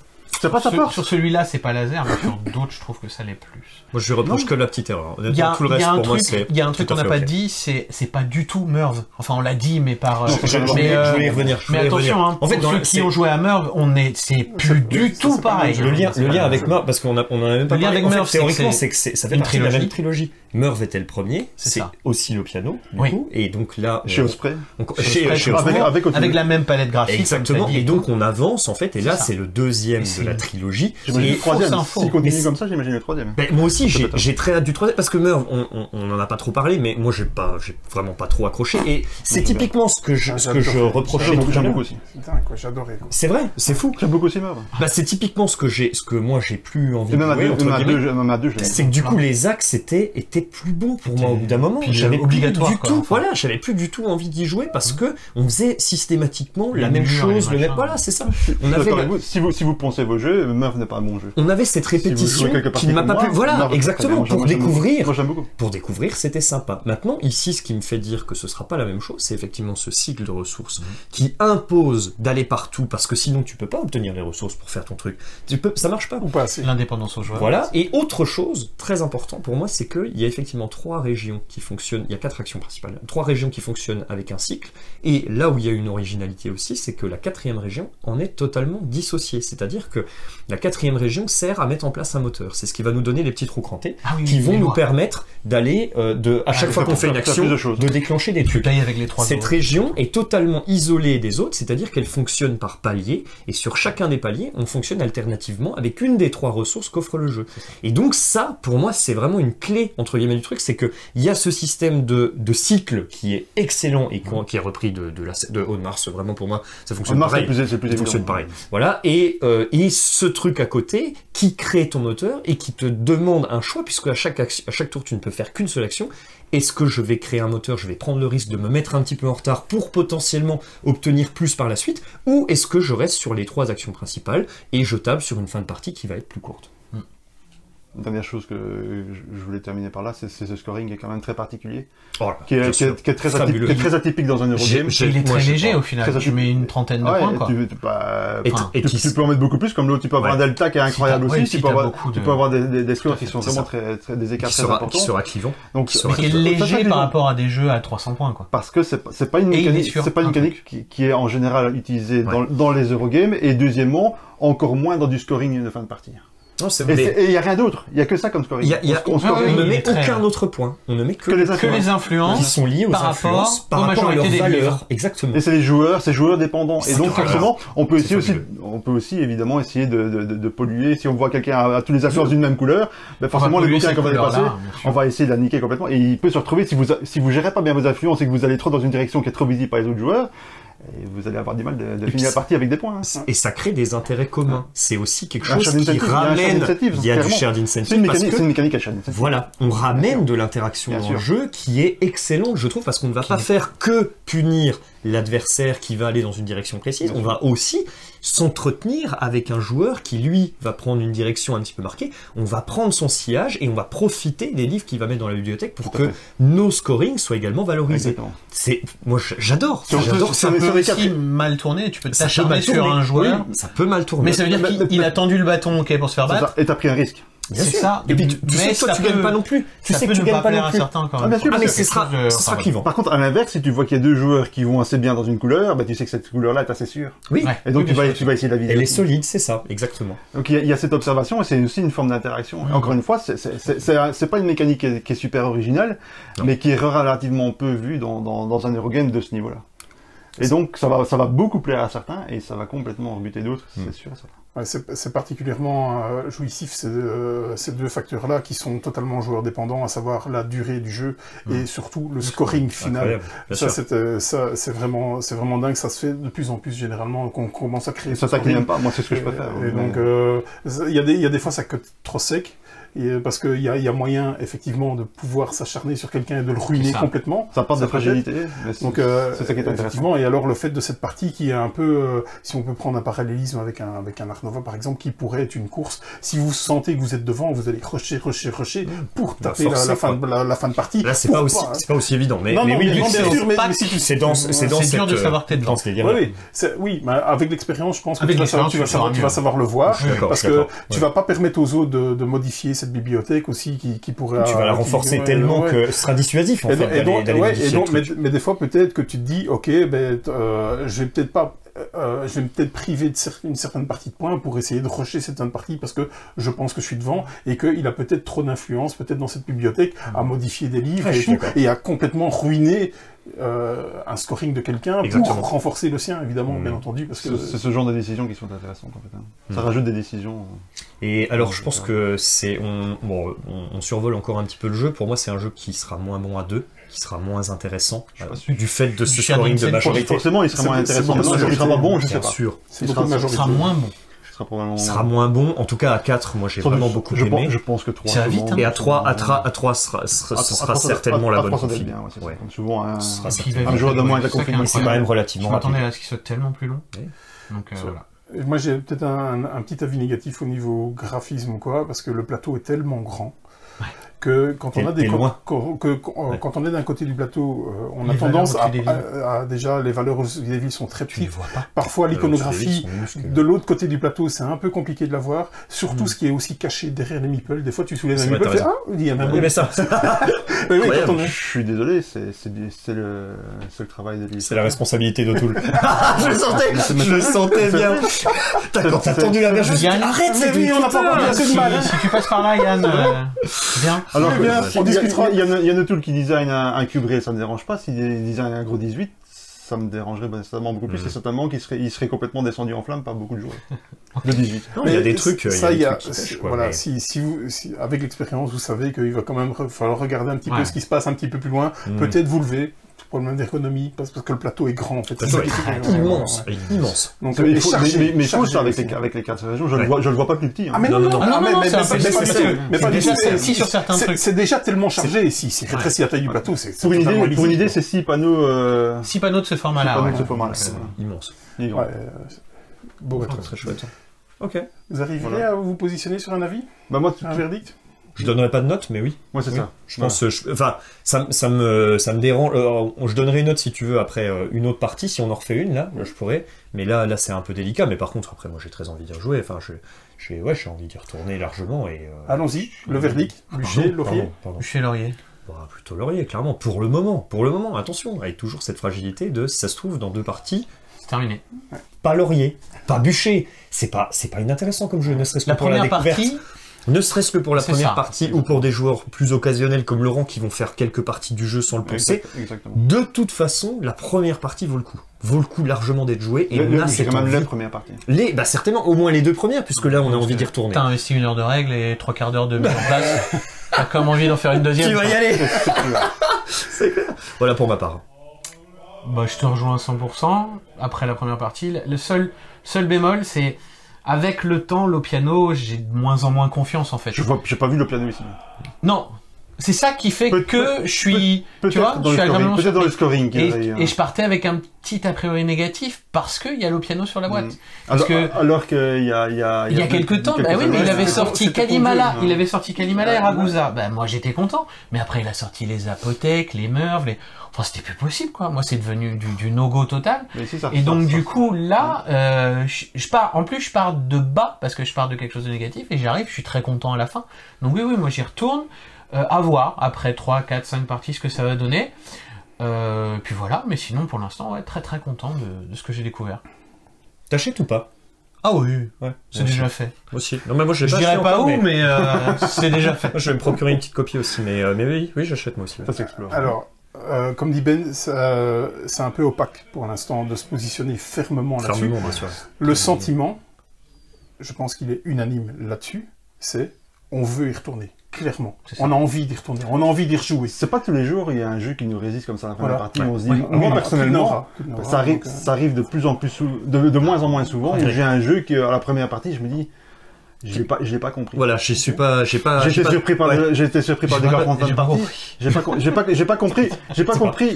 C'est pas sa force. sur celui-là, c'est pas laser, mais sur d'autres, je trouve que ça l'est plus. Moi, je lui reproche que la petite erreur. Il y a, Honnêtement, tout le il y reste, a un pour moi, truc, c'est. il y a un truc tout qu'on à n'a fait pas ok. dit, c'est pas du tout Merv. Enfin, on l'a dit, mais par. Je voulais y revenir. Mais attention, hein, En fait, pour dans ceux la- qui ont joué à Merv, c'est plus du tout pareil. Le lien avec Merv, parce qu'on en a même pas Le lien parlé. avec En fait, Merv, c'est théoriquement, que c'est que ça fait une partie de la trilogie. même trilogie. Merv était le premier, C'est c'est ça. aussi le piano, du Oui. coup, et donc là, Chez Osprey. chez Avec- avec O'Toole. avec la même palette graphique. exactement, comme t'as dit et donc on avance en fait, et là ça. c'est le deuxième Et c'est- de la trilogie. J'imagine Et le troisième. fausse info. S'il continue Mais comme ça, j'imagine le troisième. ben, moi aussi, Peut-être. j'ai très hâte du troisième, parce que Merv, on en a pas trop parlé, mais moi j'ai vraiment pas trop accroché, et c'est Oui, typiquement ce que je reprochais tout à J'aime l'heure. beaucoup aussi. C'est dingue, quoi, j'adorais. Quoi. C'est vrai, c'est fou. J'aime beaucoup aussi Merv. Bah c'est typiquement ce que moi j'ai plus envie Et de même à jouer, deux, entre même à guillemets. deux, même à deux, je l'aime. C'est que du coup les axes étaient plus bons pour moi au bout d'un moment. Puis J'avais plus obligatoire, du quoi, tout, enfin. voilà, j'avais plus du tout envie d'y jouer parce que on faisait systématiquement la Les même murs, chose, les le même, machins. voilà, c'est ça. Je On suis avait d'accord la- avec vous. Si vous pensez vos jeux, Merv n'est pas un bon jeu. on avait cette Si vous répétition jouez quelques qui ne m'a parties pas comme plu. moi, Voilà, Merv, exactement, très bien. pour Moi, j'aime beaucoup. découvrir. Moi, j'aime beaucoup. Pour découvrir, c'était sympa. Maintenant, ici, ce qui me fait dire que ce sera pas la même chose, c'est effectivement ce cycle de ressources qui impose d'aller partout parce que sinon tu peux pas obtenir les ressources pour faire ton truc. Ça marche pas. Ou pas assez. L'indépendance aux joueurs. Voilà. Et autre chose très important pour moi, c'est qu'il y a effectivement 3 régions qui fonctionnent. Il y a 4 actions principales. 3 régions qui fonctionnent avec un cycle. Et là où il y a une originalité aussi, c'est que la 4e région en est totalement dissociée. C'est-à-dire que la 4e région sert à mettre en place un moteur. C'est ce qui va nous donner les petits trous crantés Ah oui, qui oui, vont les nous lois. permettre d'aller à chaque fois qu'on fait une faire action, plus de choses. de déclencher des Tu trucs. payes avec les 3 Cette euros. région est totalement isolée des autres, c'est-à-dire qu'elle fonctionne par paliers, et sur chacun des paliers, on fonctionne alternativement avec une des 3 ressources qu'offre le jeu. Et donc ça, pour moi, c'est vraiment une clé, entre guillemets, du truc, c'est que il y a ce système de cycle qui est excellent et qui est repris de Audemars, vraiment pour moi, ça fonctionne Mars, pareil. c'est plus Ça évident. fonctionne pareil. Voilà, et ce truc à côté qui crée ton moteur et qui te demande un choix, puisque à chaque tour tu ne peux faire qu'une seule action. Est-ce que je vais créer un moteur, je vais prendre le risque de me mettre un petit peu en retard pour potentiellement obtenir plus par la suite, ou est-ce que je reste sur les 3 actions principales et je table sur une fin de partie qui va être plus courte? Dernière chose que je voulais terminer par là, c'est ce scoring qui est quand même très particulier, Oh là, qui est très atypique dans un Eurogame. Il est très léger au final. Très Tu mets une trentaine de Ouais, points, quoi. tu peux en mettre beaucoup plus, comme l'autre, tu peux avoir un delta qui est incroyable t'as- aussi, ouais, si tu peux t'as avoir, beaucoup tu de- peux avoir des scores qui sont c'est vraiment ça. des écarts qui très sera importants. clivant. Donc, qui Mais qui est ça, léger ça, par rapport à des jeux à 300 points, quoi. parce que c'est pas une Et il est mécanique, sur c'est pas une un mécanique qui est en général utilisée dans les Eurogames, et deuxièmement, encore moins dans du scoring de fin de partie. Non, c'est Et il y a rien d'autre, il y a que ça comme scoring. On score- oui, on ne il met est très- aucun autre point. On ne met que Que les les Que les influences. qui sont liés aux par rapport influences, par aux rapport à leur majorités des valeur. livres. Exactement. Et c'est joueurs dépendants. Et donc, fabuleux. forcément, on peut C'est aussi évidemment essayer de polluer. Si on voit quelqu'un à tous les influences d'une même couleur, ben forcément, le bouquin qu'on va dépasser, on va essayer de la niquer complètement. Et il peut se retrouver, si vous gérez pas bien vos influences et que vous allez trop dans une direction qui est trop visible par les autres joueurs, et vous allez avoir du mal de puis finir la partie avec des points. Et ça crée des intérêts communs. C'est aussi quelque Un chose shared qui incentive, il y a un shared ramène. incentive, Il y a du clairement. shared C'est incentive une parce mécanique, que c'est une mécanique à chaîne. voilà, on ramène de l'interaction Bien dans sûr. le jeu qui est excellente, je trouve, parce qu'on ne va pas faire que punir l'adversaire qui va aller dans une direction précise, Bien on sûr. va aussi s'entretenir avec un joueur qui, lui, va prendre une direction un petit peu marquée, on va prendre son sillage et on va profiter des livres qu'il va mettre dans la bibliothèque pour Tout à que fait. nos scorings soient également valorisés. Exactement. Moi, j'adore. Sur- J'adore sur- ça. Ça sur peut les aussi quatre- mal tourner. Tu peux Ça peut t'acharner mal sur tourner. un joueur. Ça peut mal tourner. Mais ça veut dire qu'il a tendu le bâton, ok, pour se faire C'est battre. ça. Et t'as pris un risque. Bien C'est sûr. ça. Et puis, tu sais Mais que toi, ça tu gagnes peut- pas non plus. Tu Ça sais peut que tu ne gagnes pas pas non plaire à plus. certains quand Ah, même. bien sûr, Ah, mais parce ce que sera clivant. Par contre, à l'inverse, si tu vois qu'il y a deux joueurs qui vont assez bien dans une couleur, bah, tu sais que cette couleur-là est assez sûre. Oui. Ouais. Et donc, Oui, tu bien vas sûr. essayer de la viser. Elle est solide, c'est ça, exactement. Donc, il y a cette observation et c'est aussi une forme d'interaction. Et encore une fois, c'est pas une mécanique qui est super originale, Non. mais qui est relativement peu vue dans un Eurogame de ce niveau-là. Et donc, ça va beaucoup plaire à certains et ça va complètement rebuter d'autres, c'est sûr et certain. Ouais, c'est particulièrement jouissif ces deux facteurs-là qui sont totalement joueurs dépendants, à savoir la durée du jeu et surtout le scoring final. Incroyable, bien sûr. C'est vraiment dingue. Ça se fait de plus en plus généralement qu'on commence à créer. Et ça, ce qui scoring. n'aime pas, moi c'est ce que je préfère. Et donc, il y a des fois ça cut trop sec. parce qu'il y a moyen, effectivement, de pouvoir s'acharner sur quelqu'un et de le ruiner complètement. Ça part de fragilité. Donc, c'est ça qui est effectivement, et alors le fait de cette partie qui est un peu, si on peut prendre un parallélisme avec un Art Nova, par exemple, qui pourrait être une course, si vous sentez que vous êtes devant, vous allez rusher pour taper la fin de partie. Là, c'est pas aussi évident, mais oui, bien sûr, mais c'est dur de savoir t'es devant. Oui, mais avec l'expérience, je pense que tu vas savoir le voir, parce que tu vas pas permettre aux autres de modifier cette bibliothèque aussi qui pourrait... Tu vas la renforcer tellement que ce sera dissuasif, en fait, d'aller modifier le truc. Mais des fois, peut-être que tu te dis, ok, je vais peut-être priver une certaine partie de points pour essayer de rusher certaines parties parce que je pense que je suis devant et qu'il a peut-être trop d'influence, peut-être dans cette bibliothèque, à modifier des livres et à complètement ruiner un scoring de quelqu'un pour renforcer le sien, évidemment, bien entendu. Parce que c'est ce genre de décisions qui sont intéressantes, en fait. Ça rajoute des décisions. Et alors, je pense que on survole encore un petit peu le jeu. Pour moi, c'est un jeu qui sera moins bon à 2. Qui sera moins intéressant du fait de ce scoring de majorité. Forcément, il sera moins intéressant. Il sera pas bon, je sais pas. Sûr. C'est beaucoup de majorité. Il sera moins bon. Il sera moins bon. En tout cas, à 4, moi, j'ai vraiment beaucoup aimé. Je pense que 3. Ça va vite, hein. Et à 3, ce sera certainement la bonne config. Comme souvent, un joueur de moins de la config. C'est quand même relativement rapide. Je m'attendais à ce qu'il soit tellement plus long. Donc, voilà. Moi, j'ai peut-être un petit avis négatif au niveau graphisme ou quoi, parce que le plateau est tellement grand. Que quand on a quand on est d'un côté du plateau, on a tendance à déjà les valeurs des villes sont très petites. Parfois l'iconographie de l'autre côté du plateau, c'est un peu compliqué de la voir. Surtout ce qui est aussi caché derrière les meeples. Des fois tu soulèves un meeple, il y a même ça. Je suis désolé, c'est le travail de C'est la responsabilité d'O'Toole. Je le sentais bien. Quand t'as tendu la verge, je me suis dit arrête, c'est lui, on n'a pas encore assez de mal. Si tu passes par là, Yann, viens. Alors, on discutera. Il y en a tout qui design un cube réel, ça me dérange pas. S'il design un gros 18, ça me dérangerait certainement beaucoup plus. C'est certainement qu'il serait complètement descendu en flamme par beaucoup de joueurs. Le 18. Non, il y a des trucs. Voilà, si avec l'expérience, vous savez qu'il va quand même falloir regarder un petit peu ce qui se passe un petit peu plus loin. Peut-être vous lever. Problème d'ergonomie, parce que le plateau est grand en fait. Le plateau est immense. Donc, mais il faut ça avec les cartes régions, je le vois pas plus petit. Ah mais non, mais pas déjà si sur certains trucs. C'est déjà tellement chargé ici, c'est rétréci la taille du plateau, c'est pour une idée, c'est 6 panneaux 6 panneaux de ce format-là. C'est immense. Beau plateau, très chouette. OK. Vous arriverez à vous positionner sur un avis? Bah moi un verdict? Je donnerai pas de note, mais oui. Ouais, c'est ça. Je pense, ça me dérange. Je donnerai une note si tu veux après une autre partie, si on en refait une là, je pourrais. Mais là, c'est un peu délicat. Mais par contre, après, moi, j'ai très envie d'y rejouer. Enfin, j'ai envie d'y retourner largement et. Allons-y. Le verdict. Bûcher, Laurier. Bûcher, Laurier. Plutôt Laurier, clairement. Pour le moment, attention, avec toujours cette fragilité de, si ça se trouve, dans 2 parties. C'est terminé. Pas Laurier, pas Bûcher. C'est pas inintéressant comme jeu, ne serait-ce que pour la découverte. Ne serait-ce que pour la première partie ou pour des joueurs plus occasionnels comme Laurent qui vont faire quelques parties du jeu sans le penser. Exactement. De toute façon, la première partie vaut le coup. Vaut le coup largement d'être joué. Et là, c'est quand même la première partie. Certainement, au moins les 2 premières, puisque là, on a envie d'y retourner. T'as investi 1 heure de règles et 3/4 d'heure de mise en place. T'as comme envie d'en faire une deuxième. Tu vas y aller. C'est clair. Voilà pour ma part. Je te rejoins à 100%. Après la première partie, le seul bémol, c'est... Avec le temps, le piano, j'ai de moins en moins confiance en fait. J'ai pas vu le piano ici. Non, c'est ça qui fait que je suis, tu vois, je suis agréablement peut-être dans le scoring. Et je partais avec un petit a priori négatif parce qu'il y a le piano sur la boîte. Alors qu'il y a quelques temps, bah oui, mais il avait sorti Kalimala, et Ragusa. Bah moi j'étais content, mais après il a sorti les apothèques, les Merv, enfin c'était plus possible quoi. Moi c'est devenu du no-go total. Et donc du coup là, je pars de bas parce que je pars de quelque chose de négatif et j'arrive, je suis très content à la fin. Donc oui, moi j'y retourne. À voir après 3, 4, 5 parties ce que ça va donner. Puis voilà, mais sinon pour l'instant, très très content de ce que j'ai découvert. T'achètes ou pas? Ah oui, c'est déjà fait. Aussi. Non mais moi je dirais pas où, mais c'est déjà fait. Moi, je vais me procurer une petite copie aussi, mais oui, j'achète moi aussi. Ça s'explore. Alors, comme dit Ben, c'est un peu opaque pour l'instant de se positionner fermement là-dessus. Bien sûr. Le sentiment, je pense qu'il est unanime là-dessus, c'est on veut y retourner. Clairement, on a envie d'y retourner, on a envie d'y rejouer. C'est pas tous les jours il y a un jeu qui nous résiste comme ça à la première partie. On se dit, moi personnellement, ça arrive de plus en plus, de moins en moins souvent. J'ai un jeu qui à la première partie, je me dis, Je l'ai pas compris. Voilà, j'ai J'étais surpris par des gars en fin de partie.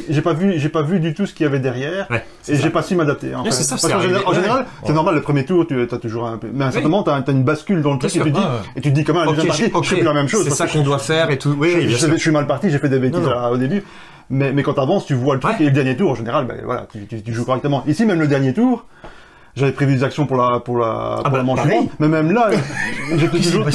J'ai pas vu du tout ce qu'il y avait derrière. Ouais, et j'ai pas su m'adapter. En fait. C'est ça, Parce qu'en général, c'est normal, le premier tour, tu as toujours un peu, mais à un certain moment, t'as une bascule dans le truc et tu dis, et tu te dis quand même, la deuxième partie, je fais plus la même chose. C'est ça qu'on doit faire et tout. Oui, je suis mal parti, j'ai fait des bêtises au début. Mais quand t'avances, tu vois le truc, et le dernier tour, en général, ben voilà, tu joues correctement. Ici, même le dernier tour, j'avais prévu des actions pour la manche suivante, mais même là, j'étais toujours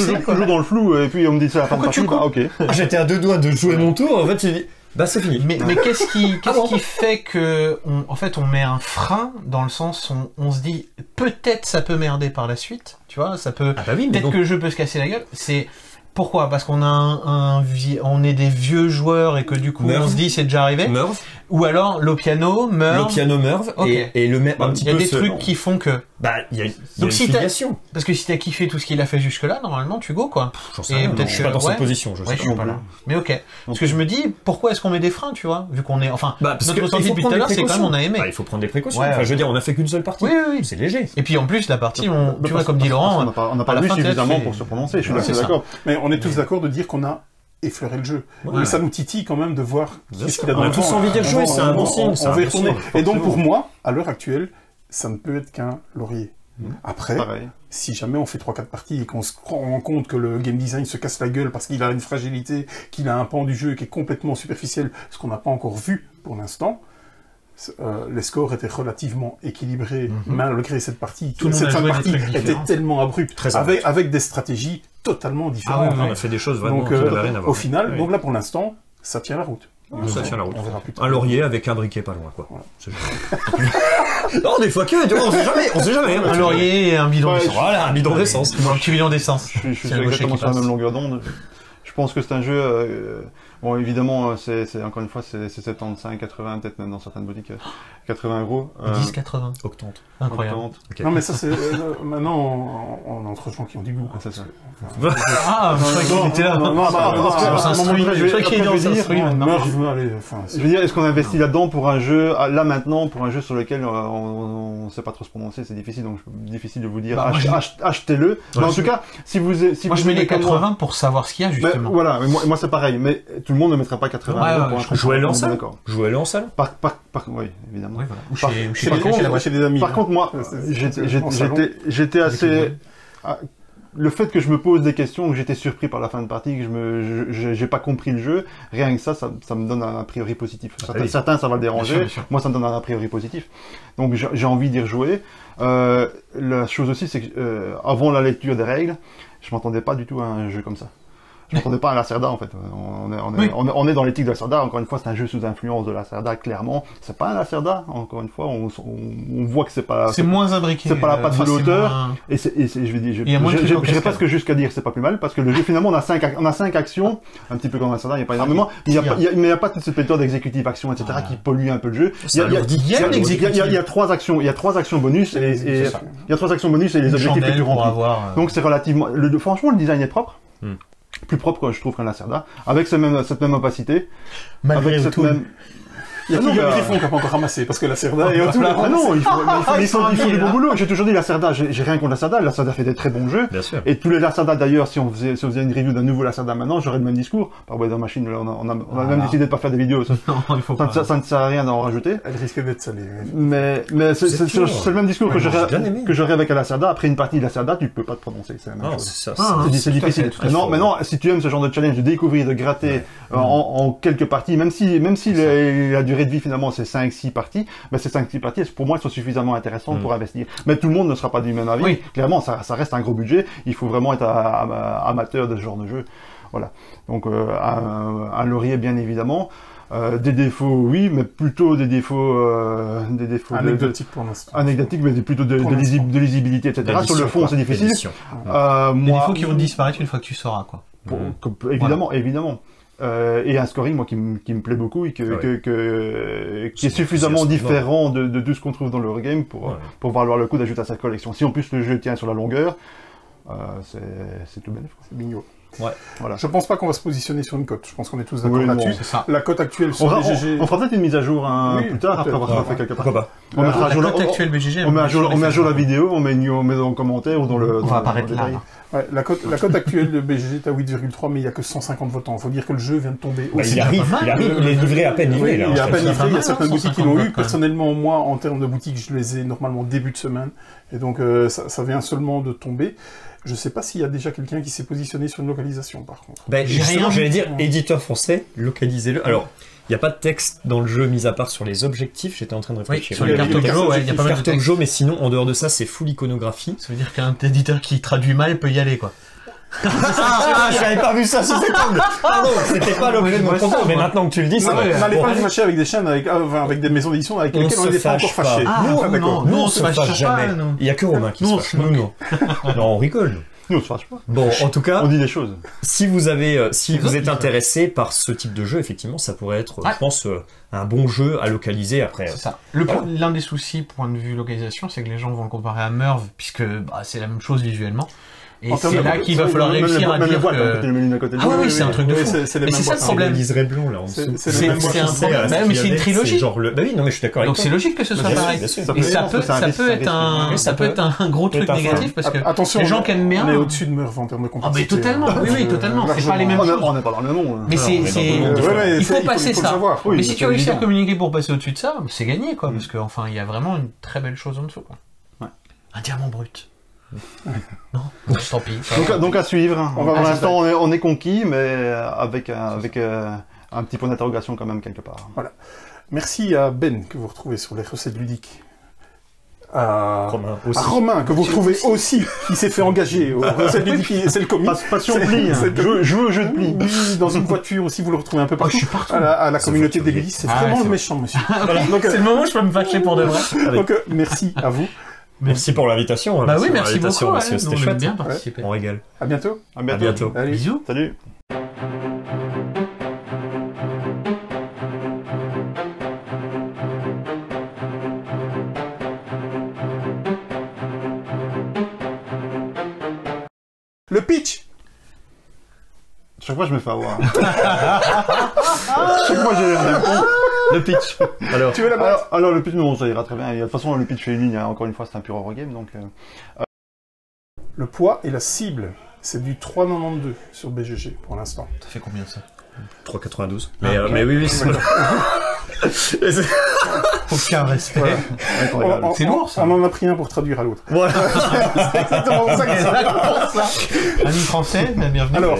dans le flou, et puis on me dit ça à la fin de partie, bah ok. J'étais à 2 doigts de jouer mon tour, en fait, j'ai dit, bah c'est fini. Mais qu'est-ce qui fait que, en fait, on met un frein dans le sens où on se dit, peut-être ça peut merder par la suite, tu vois, ça peut, peut-être que le jeu peut se casser la gueule, c'est... Pourquoi? Parce qu'on a on est des vieux joueurs et que du coup on se dit c'est déjà arrivé. Merv. Ou alors Lopiano, Merv. Okay. et le un petit peu. Il y a des trucs qui font que. Bah il y a donc une si filiation. Parce que si t'as kiffé tout ce qu'il a fait jusque-là, normalement tu go quoi. J'en sais rien. Je suis pas dans cette position. Je suis pas là. Mais ok. Parce que je me dis pourquoi est-ce qu'on met des freins, tu vois, vu qu'on est notre ressenti depuis tout à l'heure, c'est quand même on a aimé. Il faut prendre des précautions. Enfin je veux dire, on a fait qu'une seule partie. Oui. C'est léger. Et puis en plus la partie, tu vois comme dit Laurent, on n'a pas vu suffisamment pour se prononcer. Je suis d'accord. Mais on est tous d'accord de dire qu'on a effleurer le jeu. Mais ça nous titille quand même de voir ce qu'il a dans le ventre. On a tous envie d'y rejouer, c'est un bon signe. On va y retourner. Et donc pour moi, à l'heure actuelle, ça ne peut être qu'un laurier. Après, si jamais on fait 3-4 parties et qu'on se rend compte que le game design se casse la gueule parce qu'il a une fragilité, qu'il a un pan du jeu qui est complètement superficiel, ce qu'on n'a pas encore vu pour l'instant, les scores étaient relativement équilibrés malgré cette partie. Cette fin de partie était tellement abrupte, avec des stratégies totalement différentes. On a fait des choses vraiment donc, qui n'avaient rien à voir. Au final, donc là pour l'instant, ça tient la route. Ça tient la route. On verra plus tard. Un laurier avec un briquet pas loin, quoi. Voilà. Non, des fois que, tu vois, on sait jamais. Un laurier et un bidon d'essence. Voilà, un bidon d'essence. Un petit bidon d'essence. Je suis exactement sur la même longueur d'onde. Je pense que c'est un jeu, bon évidemment, c'est encore une fois, c'est 75, 80, peut-être même dans certaines boutiques, 80 €. 10, 80. Octante. Incroyable. Okay. Non mais ça c'est, maintenant, on a entre gens qui ont du goût. C'est ça. Ah, je croyais qu'il était là. Je veux dire, est-ce qu'on investit là-dedans pour un jeu, là maintenant, pour un jeu sur lequel on sait pas trop se prononcer, c'est difficile, donc difficile de vous dire, achetez-le. Mais en tout cas, si vous moi je mets les 80 pour savoir ce qu'il y a, justement. Voilà, moi c'est pareil, mais tout le monde ne mettra pas 80 € pour un jeu. Jouez-le en salle. Jouez-le en salle. Oui, évidemment. Ou chez des amis. Par contre, moi, j'étais assez... Le fait que je me pose des questions, que j'étais surpris par la fin de partie, que j'ai pas compris le jeu, rien que ça me donne un a priori positif. Certains, ça va le déranger. Bien sûr. Moi, ça me donne un a priori positif. Donc, j'ai envie d'y rejouer. La chose aussi, c'est que avant la lecture des règles, je m'attendais pas du tout à un jeu comme ça. Je m'attendais pas à Lacerda en fait. On est dans l'éthique de Lacerda. Encore une fois, c'est un jeu sous influence de Lacerda, clairement. C'est pas un Lacerda. Encore une fois, on voit que c'est pas. C'est moins imbriqué. C'est pas la patte de l'auteur. Et j'irai presque jusqu'à dire c'est pas plus mal parce que le jeu finalement on a 5 actions, un petit peu comme Lacerda, il y a pas énormément. Mais il y a pas toute cette méthode d'exécutive action, etc. qui pollue un peu le jeu. Il y a 3 actions. Il y a 3 actions bonus et il y a 3 actions bonus et les objectifs que tu remplis. Donc c'est relativement. Franchement, le design est propre. Plus propre, je trouve, qu'un Lacerda, avec cette même opacité, malgré cette même... Il y a tout le Griffon qui n'a pas encore ramassé, parce que Lacerda est autour. Ah non, il faut du bon boulot. J'ai toujours dit Lacerda, j'ai rien contre Lacerda. Lacerda fait des très bons jeux. Bien sûr. Et tous les Lacerda, d'ailleurs, si on faisait une review d'un nouveau Lacerda maintenant, j'aurais le même discours. Par Weather Machine, on a même décidé de pas faire des vidéos. Non, il faut pas. Ça ne sert à rien d'en rajouter. Elle risque d'être salée. Mais c'est le même discours que j'aurais avec un Lacerda. Après une partie de Lacerda, tu peux pas te prononcer. C'est la même chose. C'est difficile. Maintenant, si tu aimes ce genre de challenge, de découvrir, de gratter en quelques parties, même si la durée de vie finalement c'est 5-6 parties, mais ces 5-6 parties, pour moi, elles sont suffisamment intéressantes pour investir. Mais tout le monde ne sera pas du même avis. Oui. Clairement, ça reste un gros budget. Il faut vraiment être amateur de ce genre de jeu. Voilà. Donc, un laurier, bien évidemment. Des défauts, oui, mais plutôt des défauts anecdotiques pour l'instant. Anecdotiques, mais plutôt de lisibilité, etc. Sur le fond, c'est difficile. Des défauts qui vont disparaître une fois que tu sauras, quoi. Évidemment. Et un scoring, moi, qui me plaît beaucoup et qui est suffisamment différent de tout ce qu'on trouve dans l'Eurogame pour valoir le coup d'ajouter à sa collection. Si en plus le jeu tient sur la longueur, c'est tout bénéfique. C'est bingo. Voilà. Je pense pas qu'on va se positionner sur une cote. Je pense qu'on est tous d'accord Oui, non, là-dessus. C'est ça. La cote actuelle On, sur BGG... on fera peut-être une mise à jour Oui, plus tard, après avoir peut-être. fait quelque part. Pourquoi pas? On mettra à La jour cote actuelle BGG. on met à jour la vidéo, on met dans le commentaire ou dans le... On va apparaître là. Ouais, la cote actuelle de BGG est à 8,3, mais il n'y a que 150 votants. Il faut dire que le jeu vient de tomber. Bah, aussi. il arrive, pas mal, il est livré à peine livré, Oui, là. il y a en à fait. peine livré, il y a certaines boutiques qui l'ont eu. 150 quand même. Personnellement, moi, en termes de boutiques, je les ai normalement début de semaine. Et donc, ça vient seulement de tomber. Je ne sais pas s'il y a déjà quelqu'un qui s'est positionné sur une localisation, par contre. Ben, J'ai justement, rien j'allais vu. dire, éditeur français, localisez-le. Alors, il n'y a pas de texte dans le jeu, mis à part sur les objectifs, j'étais en train de Oui, réfléchir. sur les cartes cartes jeu, il y a pas mal de Carton texte. jeu, mais sinon, en dehors de ça, c'est full iconographie. Ça veut dire qu'un éditeur qui traduit mal peut y aller, quoi. Ah, j'avais pas vu ça sous cet angle. Pardon, c'était pas l'objet de mon Ouais, ça, propos, mais moi. maintenant que tu le dis, c'est Non, vrai. ouais, N'allez Bon, pas vous fâcher avec des chaînes, avec des maisons d'édition avec On lesquelles on se n'est pas encore fâche pas. fâché. Ah, Ah, nous, d'accord. nous, on on se se fâche fâche pas, jamais. nous. Il y a que Romain qui Nous, se on fâche. se Nous, non. Non, on rigole. Nous, on se fâche pas. Bon, en tout cas, On dit des choses. si vous avez, si Les vous autres, êtes ils intéressé par ce type de jeu, effectivement, ça pourrait être, Ouais. je pense, un bon jeu à localiser après. C'est ça. Voilà. L'un des soucis, point de vue localisation, c'est que les gens vont le comparer à Merv, puisque c'est la même chose visuellement. Et En termes c'est de- là qu'il va oui, falloir même réussir à Même les dire boîtes, que... le menu d'à côté. Ah oui, c'est un truc de Oui, fou. c'est les Mais mêmes c'est ça le boîtes, hein. problème. Le liseré blanc, là, en C'est- dessous. c'est C'est les mêmes boîtes. un problème. Bah, mais c'est une trilogie. Genre le... Bah oui, non, mais je suis d'accord avec Donc toi. c'est logique que ce soit Bien sûr, pareil. bien sûr. Et ça pense que peut, c'est un ça risque, peut être un, oui, ça peut être un gros truc Peut-être un négatif parce que Attention, les gens qui aiment bien. on est au-dessus de Merv en termes de Ah, complexité. mais totalement. hein. Oui, oui, totalement. C'est pas les mêmes On choses. n'est pas dans le même monde. Mais on est dans c'est, deux mondes différents. il faut passer le ça. savoir. Oui, Mais c'est si tu réussis à évident. communiquer pour passer au-dessus de ça, c'est gagné, quoi. Parce qu'enfin, il y a vraiment une très belle chose en dessous, quoi. Ouais. Un diamant brut. Non, bon, tant pis. Donc à suivre. On va Pour voir l'instant, on est conquis, mais avec un petit point d'interrogation quand même quelque part. Merci à Ben, que vous retrouvez sur les recettes ludiques. À Romain aussi. à Romain, que vous retrouvez aussi, qui s'est fait engager aux recettes ludiques. C'est le comique. Passion C'est- pli. c'est le- Je veux jeu de pli. Oui, dans une voiture aussi, vous le retrouvez un peu Oh, partout. je suis partout. À la communauté voiturier. des c'est Ah, vraiment ouais, le c'est méchant, monsieur. Donc, c'est le moment où je peux me fâcher pour de vrai. Donc, merci à vous. Merci pour l'invitation. Bah hein, oui, pour merci l'invitation, beaucoup. monsieur, Ouais, c'était nous, on aime chouette. bien participer. On régale. À bientôt. À À bientôt. Allez. Bisous. Salut. Le pitch. Chaque fois, je me fais avoir. Chaque fois, j'ai Le pitch. Alors, Tu veux la boîte alors, le pitch, non, ça ira très bien. Et de toute façon, le pitch est ligne. Encore une fois, c'est un pur Eurogame, donc. Le poids et la cible. C'est du 3,92 sur BGG pour l'instant. Ça fait combien ça? 3,92. Ah, ok. Mais oui, c'est... Aucun respect. On- C'est lourd, ça. On en a pris un pour traduire à l'autre. Voilà. C'est exactement ça que ça. Ami français, bienvenue. Alors,